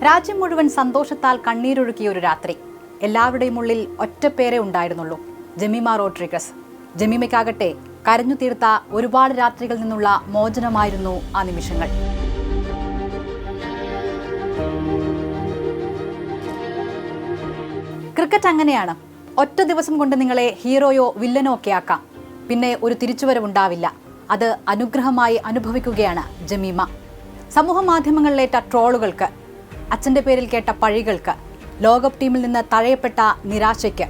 രാജ്യം മുഴുവൻ സന്തോഷത്താൽ കണ്ണീരൊഴുക്കിയ ഒരു രാത്രി. എല്ലാവരുടെയും ഉള്ളിൽ ഒറ്റപ്പേരെ ഉണ്ടായിരുന്നുള്ളൂ, ജമീമ റോഡ്രിഗസ്. ജമീമയ്ക്കാകട്ടെ കരഞ്ഞു തീർത്ത ഒരുപാട് രാത്രികളിൽ നിന്നുള്ള മോചനമായിരുന്നു ആ നിമിഷങ്ങൾ. ക്രിക്കറ്റ് അങ്ങനെയാണ്. ഒറ്റ ദിവസം കൊണ്ട് നിങ്ങളെ ഹീറോയോ വില്ലനോ ഒക്കെ ആക്കാം. പിന്നെ ഒരു തിരിച്ചുവരവുണ്ടാവില്ല. അത് അനുഗ്രഹമായി അനുഭവിക്കുകയാണ് ജമീമ. സമൂഹ മാധ്യമങ്ങളിലേറ്റ ട്രോളുകൾക്ക്, അച്ഛൻ്റെ പേരിൽ കേട്ട പഴികൾക്ക്, ലോകകപ്പ് ടീമിൽ നിന്ന് തഴയപ്പെട്ട നിരാശയ്ക്ക്,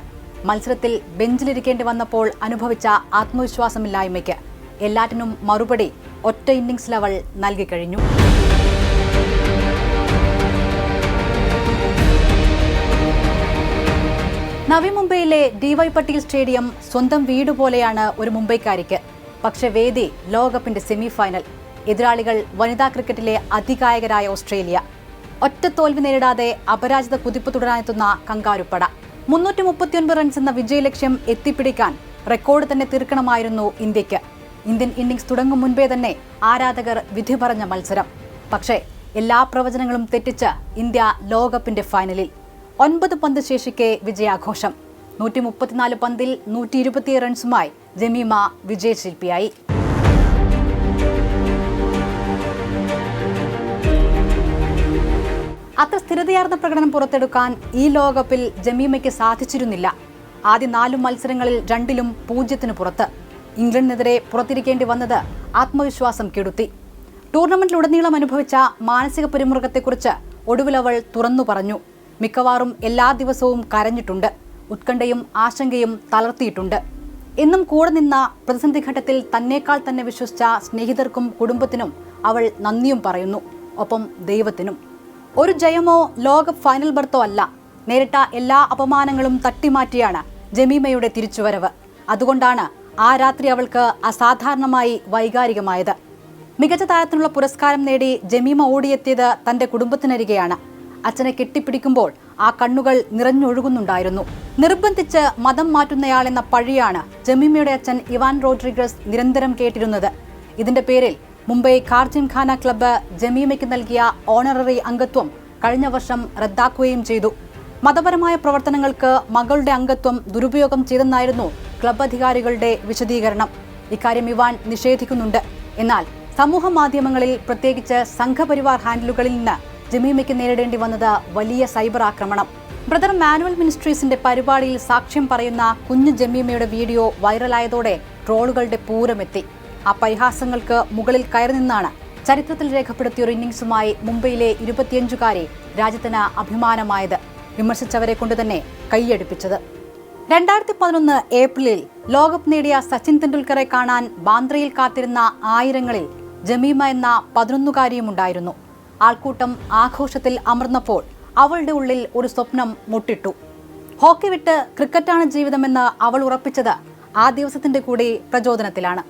മത്സരത്തിൽ ബെഞ്ചിലിരിക്കേണ്ടി വന്നപ്പോൾ അനുഭവിച്ച ആത്മവിശ്വാസമില്ലായ്മയ്ക്ക് എല്ലാറ്റിനും മറുപടി ഒറ്റ ഇന്നിംഗ്സിൽ അവൾ നൽകിക്കഴിഞ്ഞു. നവി മുംബൈയിലെ DY പട്ടേൽ സ്റ്റേഡിയം സ്വന്തം വീട് പോലെയാണ് ഒരു മുംബൈക്കാരിക്ക്. പക്ഷെ വേദി ലോകകപ്പിന്റെ സെമി ഫൈനൽ. എതിരാളികൾ വനിതാ ക്രിക്കറ്റിലെ അതികായകരായ ഓസ്ട്രേലിയ. ഒറ്റ തോൽവി നേരിടാതെ അപരാജിത കുതിപ്പ് തുടരാനെത്തുന്ന കങ്കാരുപ്പട. 339 റൺസ് എന്ന വിജയലക്ഷ്യം എത്തിപ്പിടിക്കാൻ റെക്കോർഡ് തന്നെ തീർക്കണമായിരുന്നു ഇന്ത്യക്ക്. ഇന്ത്യൻ ഇന്നിംഗ്സ് തുടങ്ങും മുൻപേ തന്നെ ആരാധകർ വിധി പറഞ്ഞ മത്സരം. പക്ഷേ എല്ലാ പ്രവചനങ്ങളും തെറ്റിച്ച് ഇന്ത്യ ലോകകപ്പിന്റെ ഫൈനലിൽ. 9 പന്ത് ശേഷിക്കെ വിജയാഘോഷം. 134 പന്തിൽ 127 റൺസുമായി ജമീമ വിജയശില്പിയായി. അത്ര സ്ഥിരതയാർന്ന പ്രകടനം പുറത്തെടുക്കാൻ ഈ ലോകകപ്പിൽ ജമീമയ്ക്ക് സാധിച്ചിരുന്നില്ല. ആദ്യ 4 മത്സരങ്ങളിൽ 2-ലും 0-ന് പുറത്ത്. ഇംഗ്ലണ്ടിനെതിരെ പുറത്തിരിക്കേണ്ടി വന്നത് ആത്മവിശ്വാസം കെടുത്തി. ടൂർണമെന്റിലുടനീളം അനുഭവിച്ച മാനസിക പിരിമുറുക്കത്തെക്കുറിച്ച് ഒടുവിൽ അവൾ തുറന്നു പറഞ്ഞു. മിക്കവാറും എല്ലാ ദിവസവും കരഞ്ഞിട്ടുണ്ട്. ഉത്കണ്ഠയും ആശങ്കയും തളർത്തിയിട്ടുണ്ട്. എന്നും കൂടെ നിന്ന പ്രതിസന്ധി ഘട്ടത്തിൽ തന്നേക്കാൾ തന്നെ വിശ്വസിച്ച സ്നേഹിതർക്കും കുടുംബത്തിനും അവൾ നന്ദിയും പറയുന്നു. ഒപ്പം ദൈവത്തിനും. ഒരു ജയമോ ലോകകപ്പ് ഫൈനൽ ബർത്തോ അല്ല, നേരിട്ട എല്ലാ അപമാനങ്ങളും തട്ടിമാറ്റിയാണ് ജമീമയുടെ തിരിച്ചുവരവ്. അതുകൊണ്ടാണ് ആ രാത്രി അവൾക്ക് അസാധാരണമായി വൈകാരികമായത്. മികച്ച താരത്തിനുള്ള പുരസ്കാരം നേടി ജമീമ ഓടിയെത്തിയത് തന്റെ കുടുംബത്തിനരികെയാണ്. അച്ഛനെ കെട്ടിപ്പിടിക്കുമ്പോൾ ആ കണ്ണുകൾ നിറഞ്ഞൊഴുകുന്നുണ്ടായിരുന്നു. നിർബന്ധിച്ച് മതം മാറ്റുന്നയാളെന്ന പഴിയാണ് ജമീമയുടെ അച്ഛൻ ഇവാൻ റോഡ്രിഗസ് നിരന്തരം കേട്ടിരുന്നത്. ഇതിന്റെ പേരിൽ മുംബൈ ഖാർജിംഖാന ക്ലബ്ബ് ജമീമയ്ക്ക് നൽകിയ ഓണററി അംഗത്വം കഴിഞ്ഞ വർഷം റദ്ദാക്കുകയും ചെയ്തു. മതപരമായ പ്രവർത്തനങ്ങൾക്ക് മകളുടെ അംഗത്വം ദുരുപയോഗം ചെയ്തെന്നായിരുന്നു ക്ലബ്ബ് അധികാരികളുടെ വിശദീകരണം. ഇക്കാര്യം ഇവാൻ നിഷേധിക്കുന്നുണ്ട്. എന്നാൽ സമൂഹ മാധ്യമങ്ങളിൽ, പ്രത്യേകിച്ച് സംഘപരിവാർ ഹാൻഡിലുകളിൽ നിന്ന് ജമീമയ്ക്ക് നേരിടേണ്ടി വന്നത് വലിയ സൈബർ ആക്രമണം. ബ്രദർ മാനുവൽ മിനിസ്ട്രീസിന്റെ പരിപാടിയിൽ സാക്ഷ്യം പറയുന്ന കുഞ്ഞു ജമീമയുടെ വീഡിയോ വൈറലായതോടെ ട്രോളുകളുടെ പൂരമെത്തി. ആ പരിഹാസങ്ങൾക്ക് മുകളിൽ കയറി നിന്നാണ് ചരിത്രത്തിൽ രേഖപ്പെടുത്തിയ ഒരു ഇന്നിംഗ്സുമായി മുംബൈയിലെ 25-കാരി രാജ്യത്തിന് അഭിമാനമായത്. വിമർശിച്ചവരെ കൊണ്ട് തന്നെ കൈയടിപ്പിച്ചത്. 2011 ഏപ്രിലിൽ ലോകകപ്പ് നേടിയ സച്ചിൻ തെണ്ടുൽക്കറെ കാണാൻ ബാന്ദ്രയിൽ കാത്തിരുന്ന ആയിരങ്ങളിൽ ജമീമ എന്ന 11-കാരിയും ഉണ്ടായിരുന്നു. ആൾക്കൂട്ടം ആഘോഷത്തിൽ അമർന്നപ്പോൾ അവളുടെ ഉള്ളിൽ ഒരു സ്വപ്നം മുട്ടിട്ടു. ഹോക്കി വിട്ട് ക്രിക്കറ്റാണ് ജീവിതമെന്ന് അവൾ ഉറപ്പിച്ചത് ആ ദിവസത്തിന്റെ കൂടി പ്രചോദനത്തിലാണ്.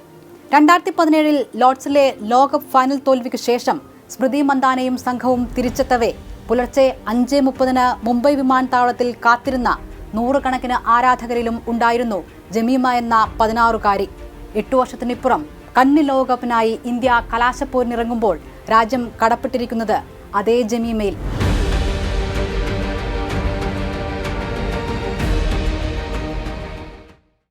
2017 ലോർഡ്സിലെ ലോകകപ്പ് ഫൈനൽ തോൽവിക്ക് ശേഷം സ്മൃതി മന്ദാനയും സംഘവും തിരിച്ചെത്തവേ പുലർച്ചെ 5:30 മുംബൈ വിമാനത്താവളത്തിൽ കാത്തിരുന്ന 100 കണക്കിന് ആരാധകരിലും ഉണ്ടായിരുന്നു ജമീമ എന്ന 16-കാരി. 8 വർഷത്തിനിപ്പുറം കന്നി ലോകകപ്പിനായി ഇന്ത്യ കലാശപ്പോരിനിറങ്ങുമ്പോൾ രാജ്യം കടപ്പെട്ടിരിക്കുന്നത് അതേ ജമീമയിൽ.